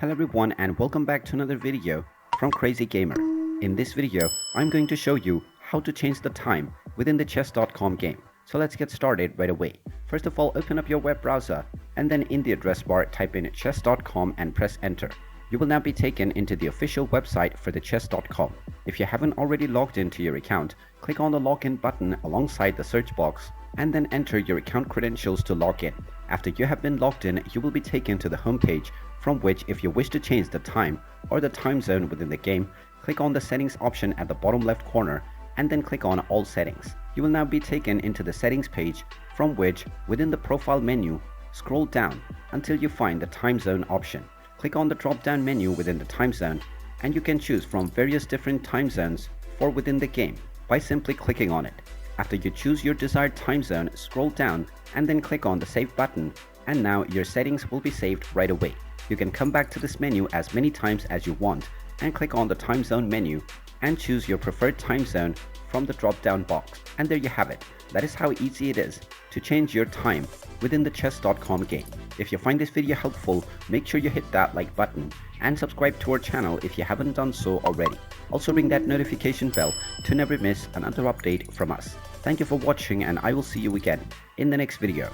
Hello everyone and welcome back to another video from Crazy Gamer. In this video, I'm going to show you how to change the time within the chess.com game. So let's get started right away. First of all, open up your web browser and then in the address bar type in chess.com and press enter. You will now be taken into the official website for the chess.com. If you haven't already logged into your account, click on the login button alongside the search box and then enter your account credentials to log in. After you have been logged in, you will be taken to the home page from which, if you wish to change the time or the time zone within the game, click on the settings option at the bottom left corner and then click on all settings. You will now be taken into the settings page from which, within the profile menu, scroll down until you find the time zone option. Click on the drop down menu within the time zone and you can choose from various different time zones for within the game by simply clicking on it. After you choose your desired time zone, scroll down and then click on the save button, and now your settings will be saved right away. You can come back to this menu as many times as you want and click on the time zone menu and choose your preferred time zone from the drop down box. And there you have it. That is how easy it is to change your time within the chess.com game. If you find this video helpful, make sure you hit that like button and subscribe to our channel if you haven't done so already. Also ring that notification bell to never miss another update from us. Thank you for watching and I will see you again in the next video.